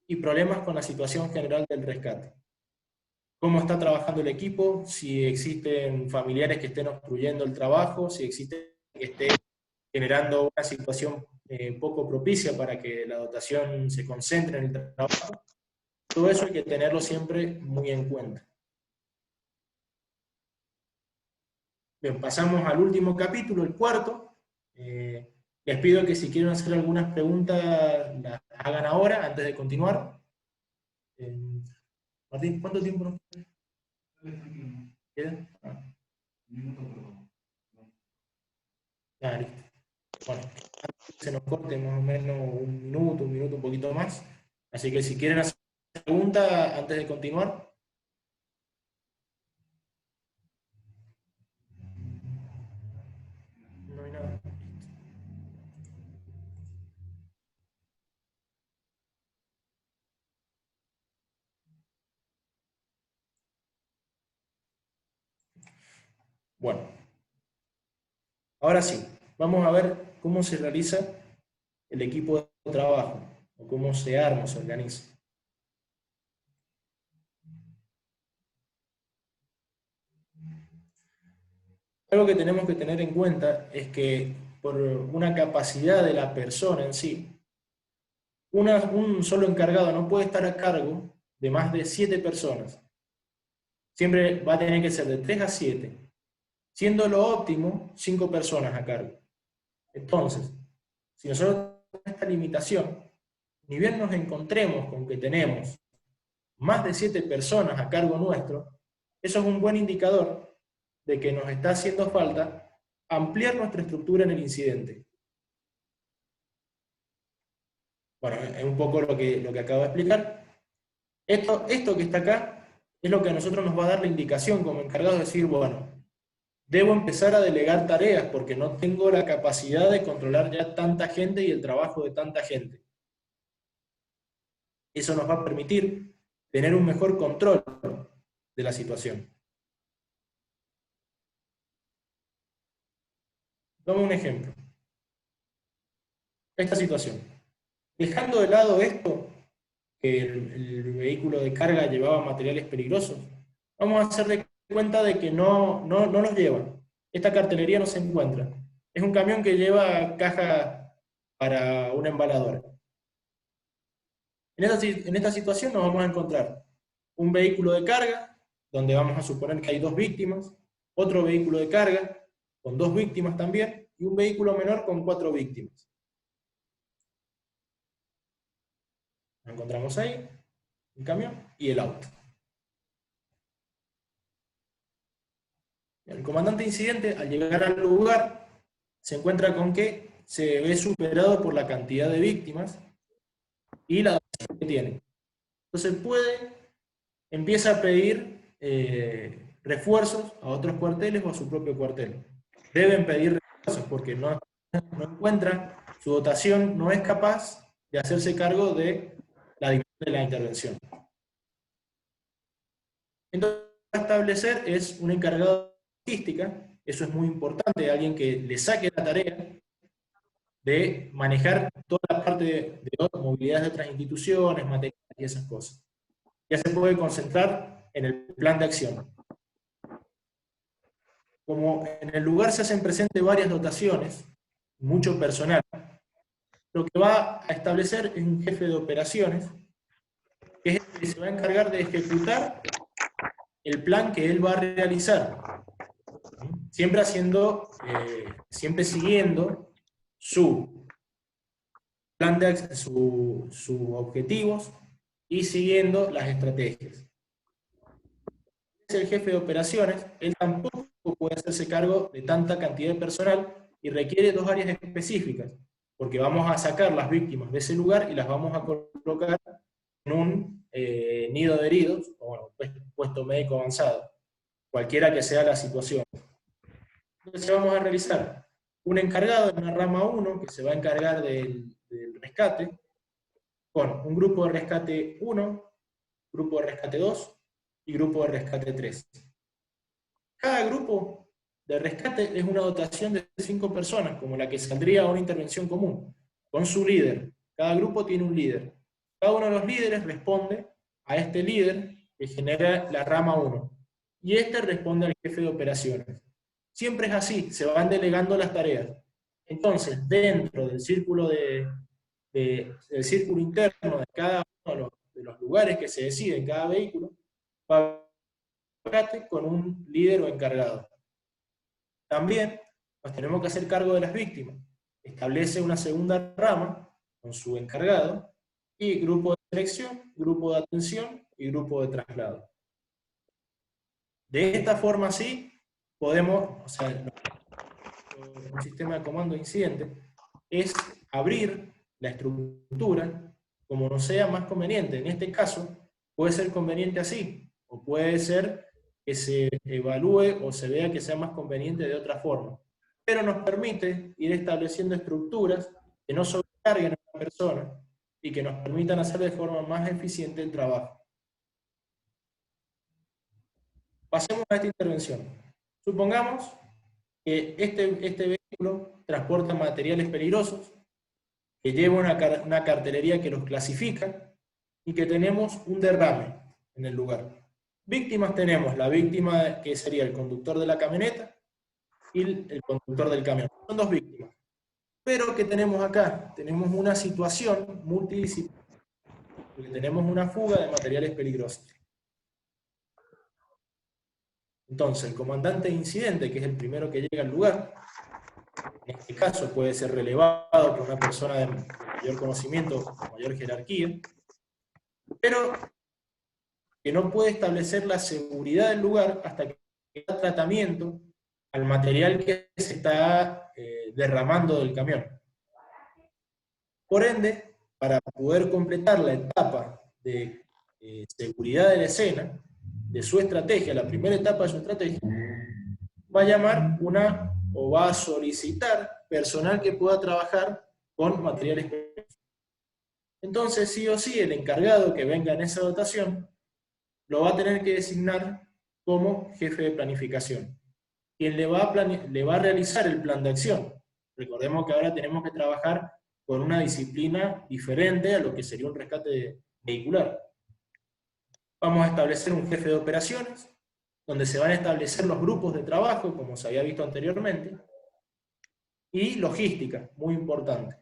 y problemas con la situación general del rescate. Cómo está trabajando el equipo, si existen familiares que estén obstruyendo el trabajo, si existe que esté generando una situación poco propicia para que la dotación se concentre en el trabajo. Todo eso hay que tenerlo siempre muy en cuenta. Bien, pasamos al último capítulo, el cuarto. Les pido que si quieren hacer algunas preguntas, las hagan ahora, antes de continuar. Martín, ¿cuánto tiempo nos queda? Listo. Bueno, se nos corte más o menos un minuto, un poquito más. Así que si quieren hacer preguntas antes de continuar. No hay nada. Bueno, ahora sí, vamos a ver cómo se realiza el equipo de trabajo, o cómo se arma, se organiza. Algo que tenemos que tener en cuenta es que por una capacidad de la persona en sí, un solo encargado no puede estar a cargo de más de 7 personas. Siempre va a tener que ser de 3 a 7, siendo lo óptimo 5 personas a cargo. Entonces, si nosotros tenemos esta limitación, ni bien nos encontremos con que tenemos más de 7 personas a cargo nuestro, eso es un buen indicador de que nos está haciendo falta ampliar nuestra estructura en el incidente. Bueno, es un poco lo que acabo de explicar. Esto que está acá es lo que a nosotros nos va a dar la indicación como encargados de decir, bueno, debo empezar a delegar tareas porque no tengo la capacidad de controlar ya tanta gente y el trabajo de tanta gente. Eso nos va a permitir tener un mejor control de la situación. Dame un ejemplo. Esta situación. Dejando de lado esto, que el vehículo de carga llevaba materiales peligrosos, vamos a hacer de cuenta de que no los lleva. Esta cartelería no se encuentra. Es un camión que lleva caja para una embaladora. En esta situación nos vamos a encontrar un vehículo de carga, donde vamos a suponer que hay 2 víctimas, otro vehículo de carga, con 2 víctimas también, y un vehículo menor con 4 víctimas. Nos encontramos ahí, el camión y el auto. El comandante de incidente, al llegar al lugar, se encuentra con que se ve superado por la cantidad de víctimas y la dotación que tiene. Entonces empieza a pedir refuerzos a otros cuarteles o a su propio cuartel. Deben pedir refuerzos porque no encuentran, su dotación no es capaz de hacerse cargo de la dimensión de la intervención. Entonces, a establecer es un encargado de logística, eso es muy importante, alguien que le saque la tarea de manejar toda la parte de movilidad de otras instituciones, materiales y esas cosas. Ya se puede concentrar en el plan de acción. Como en el lugar se hacen presentes varias dotaciones, mucho personal, lo que va a establecer es un jefe de operaciones, que es el que se va a encargar de ejecutar el plan que él va a realizar. Siempre siempre siguiendo su plan de sus objetivos y siguiendo las estrategias. Es el jefe de operaciones, él tampoco puede hacerse cargo de tanta cantidad de personal y requiere 2 áreas específicas, porque vamos a sacar las víctimas de ese lugar y las vamos a colocar en un nido de heridos, o bueno, puesto médico avanzado, cualquiera que sea la situación. Entonces vamos a realizar un encargado en la rama 1, que se va a encargar del rescate, con un grupo de rescate 1, grupo de rescate 2 y grupo de rescate 3. Cada grupo de rescate es una dotación de 5 personas, como la que saldría a una intervención común, con su líder. Cada grupo tiene un líder. Cada uno de los líderes responde a este líder que genera la rama 1, y este responde al jefe de operaciones. Siempre es así, se van delegando las tareas. Entonces, dentro del círculo del círculo interno de cada uno de los lugares que se decide en cada vehículo, va a haber con un líder o encargado. También nos tenemos que hacer cargo de las víctimas. Establece una segunda rama con su encargado, y grupo de selección, grupo de atención y grupo de traslado. De esta forma sí, podemos, o sea, un sistema de comando de incidente es abrir la estructura como nos sea más conveniente. En este caso, puede ser conveniente así, o puede ser que se evalúe o se vea que sea más conveniente de otra forma. Pero nos permite ir estableciendo estructuras que no sobrecarguen a la persona y que nos permitan hacer de forma más eficiente el trabajo. Pasemos a esta intervención. Supongamos que este vehículo transporta materiales peligrosos, que lleva una cartelería que los clasifica, y que tenemos un derrame en el lugar. Víctimas tenemos la víctima que sería el conductor de la camioneta y el conductor del camión. Son dos víctimas. Pero ¿qué tenemos acá? Tenemos una situación multidisciplinaria, porque tenemos una fuga de materiales peligrosos. Entonces, el comandante de incidente, que es el primero que llega al lugar, en este caso puede ser relevado por una persona de mayor conocimiento o mayor jerarquía, pero que no puede establecer la seguridad del lugar hasta que da tratamiento al material que se está derramando del camión. Por ende, para poder completar la etapa de seguridad de la escena, de su estrategia, la primera etapa de su estrategia, va a llamar o va a solicitar personal que pueda trabajar con materiales peligrosos. Entonces, sí o sí, el encargado que venga en esa dotación lo va a tener que designar como jefe de planificación, quien le va a realizar el plan de acción. Recordemos que ahora tenemos que trabajar con una disciplina diferente a lo que sería un rescate vehicular. Vamos a establecer un jefe de operaciones, donde se van a establecer los grupos de trabajo, como se había visto anteriormente, y logística, muy importante.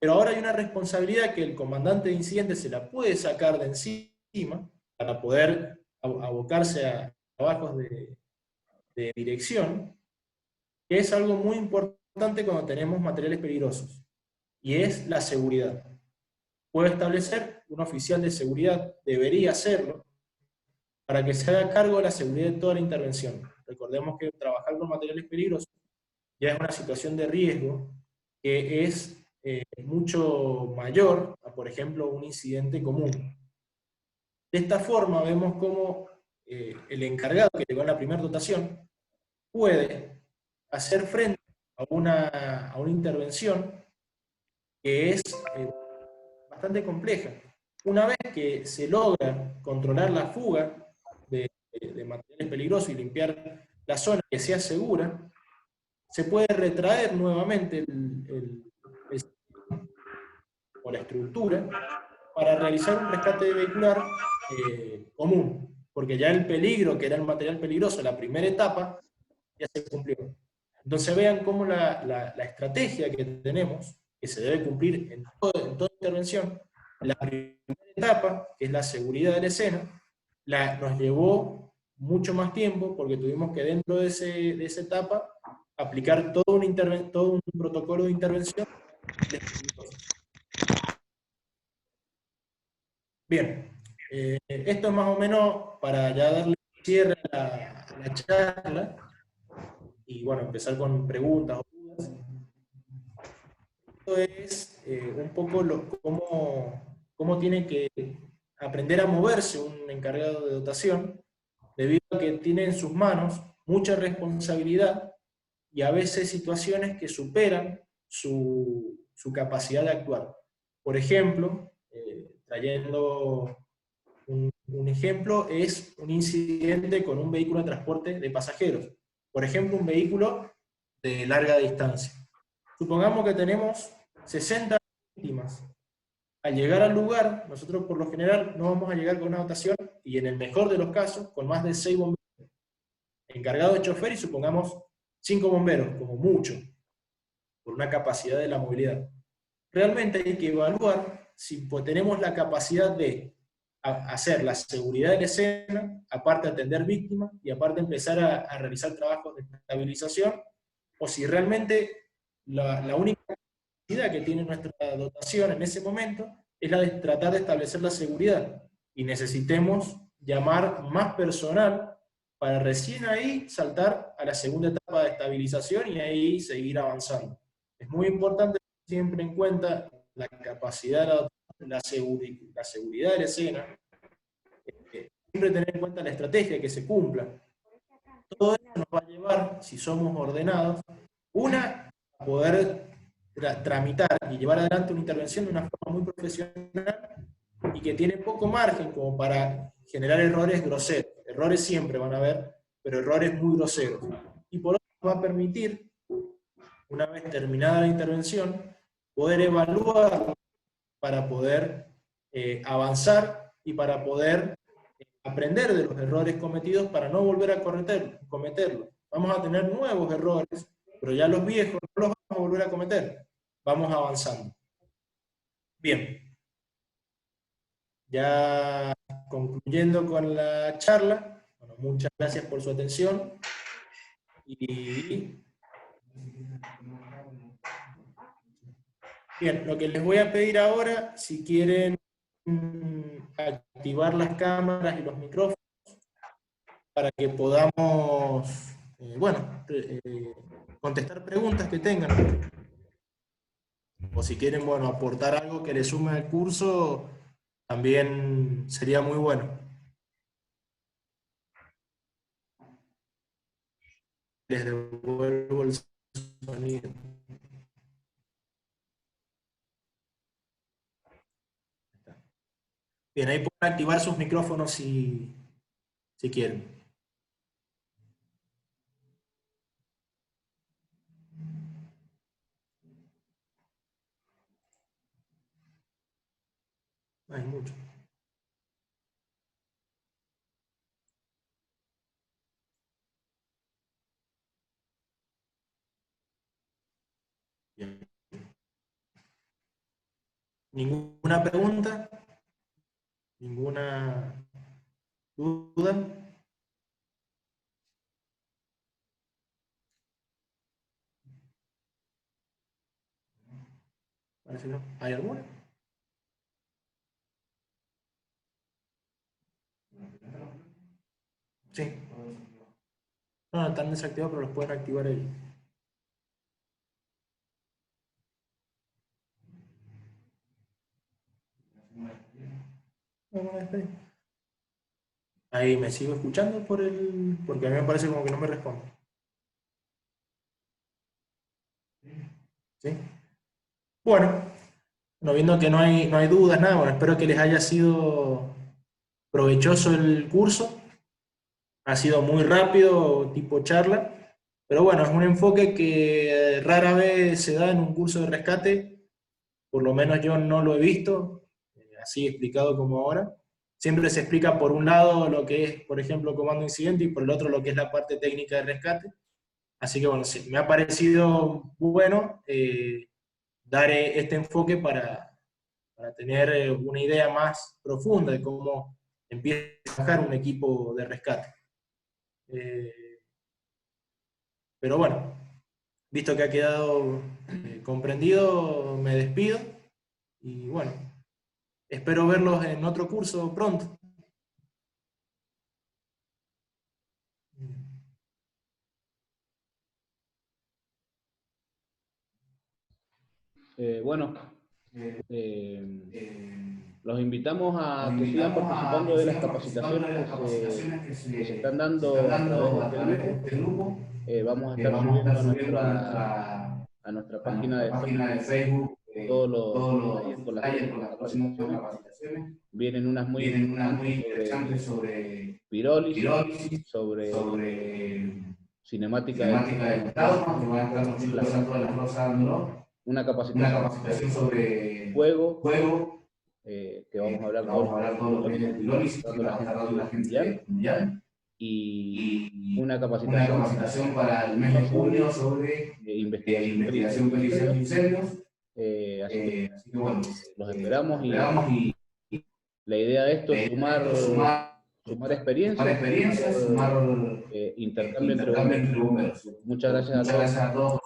Pero ahora hay una responsabilidad que el comandante de incidente se la puede sacar de encima para poder abocarse a trabajos de dirección, que es algo muy importante cuando tenemos materiales peligrosos, y es la seguridad. Puede establecer un oficial de seguridad, debería hacerlo, para que se haga cargo de la seguridad de toda la intervención. Recordemos que trabajar con materiales peligrosos ya es una situación de riesgo que es mucho mayor a, por ejemplo, un incidente común. De esta forma vemos cómo el encargado que llegó en la primera dotación puede hacer frente a una intervención que es bastante compleja. Una vez que se logra controlar la fuga de materiales peligrosos y limpiar la zona que sea segura, se puede retraer nuevamente o la estructura para realizar un rescate vehicular común, porque ya el peligro, que era el material peligroso, la primera etapa, ya se cumplió. Entonces vean cómo la estrategia que tenemos, que se debe cumplir en toda intervención, la primera etapa, que es la seguridad de la escena, nos llevó mucho más tiempo, porque tuvimos que dentro de esa etapa aplicar todo un protocolo de intervención. Bien, esto es más o menos para ya darle cierre a la charla, y bueno, empezar con preguntas o dudas. Esto es un poco cómo tiene que aprender a moverse un encargado de dotación, debido a que tiene en sus manos mucha responsabilidad y a veces situaciones que superan su capacidad de actuar. Por ejemplo, trayendo un ejemplo, es un incidente con un vehículo de transporte de pasajeros. Por ejemplo, un vehículo de larga distancia. Supongamos que tenemos 60 víctimas. Al llegar al lugar, nosotros por lo general no vamos a llegar con una dotación, y en el mejor de los casos, con más de 6 bomberos. Encargado de chofer y supongamos 5 bomberos, como mucho, por una capacidad de la movilidad. Realmente hay que evaluar si tenemos la capacidad de hacer la seguridad de la escena, aparte de atender víctimas, y aparte empezar a realizar trabajos de estabilización, o si realmente la única capacidad que tiene nuestra dotación en ese momento es la de tratar de establecer la seguridad, y necesitemos llamar más personal para recién ahí saltar a la segunda etapa de estabilización y ahí seguir avanzando. Es muy importante siempre en cuenta la capacidad, la seguridad de la escena, siempre tener en cuenta la estrategia que se cumpla. Todo eso nos va a llevar, si somos ordenados, a poder tramitar y llevar adelante una intervención de una forma muy profesional y que tiene poco margen como para generar errores groseros. Errores siempre van a haber, pero errores muy groseros. Y por otro va a permitir, una vez terminada la intervención, poder evaluar para poder avanzar y para poder aprender de los errores cometidos para no volver a cometerlos. Vamos a tener nuevos errores, pero ya los viejos no los vamos a volver a cometer. Vamos avanzando. Bien. Ya concluyendo con la charla, bueno, muchas gracias por su atención. Y bien, lo que les voy a pedir ahora, si quieren activar las cámaras y los micrófonos para que podamos, contestar preguntas que tengan. O si quieren, bueno, aportar algo que les sume al curso, también sería muy bueno. Les devuelvo el sonido. Bien, ahí pueden activar sus micrófonos si quieren. Hay mucho. Bien. ¿Ninguna pregunta? ¿Ninguna duda? Parece que no. ¿Hay alguna? Sí. No, están desactivados, pero los pueden activar ellos. Ahí me sigo escuchando porque a mí me parece como que no me responde. ¿Sí? Bueno, viendo que no hay dudas, nada, bueno, espero que les haya sido provechoso el curso. Ha sido muy rápido, tipo charla, pero bueno, es un enfoque que rara vez se da en un curso de rescate, por lo menos yo no lo he visto, así explicado como ahora. Siempre se explica por un lado lo que es, por ejemplo, comando incidente, y por el otro lo que es la parte técnica de rescate. Así que bueno, sí, me ha parecido bueno dar este enfoque para tener una idea más profunda de cómo empieza a trabajar un equipo de rescate. Pero bueno, visto que ha quedado comprendido, me despido y bueno, espero verlos en otro curso pronto. Los invitamos a que sigan participando de las capacitaciones que se están dando a través de este grupo. Vamos a estar subiendo a nuestra página de Facebook todos los días con las capacitaciones. Vienen unas muy interesantes sobre pirólisis, sobre cinemática del trauma, que van a estar los chicos de la Rosa dándolo. Una capacitación sobre fuego, que vamos a hablar todo lo que es pirólisis, que va a estar dando la gente mundial. Y una capacitación para el mes de junio sobre investigación pericia de incendios. Así que bueno, los esperamos y la idea de esto es sumar experiencias, sumar intercambio entre bomberos. Muchas gracias a todos.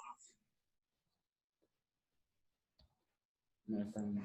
No están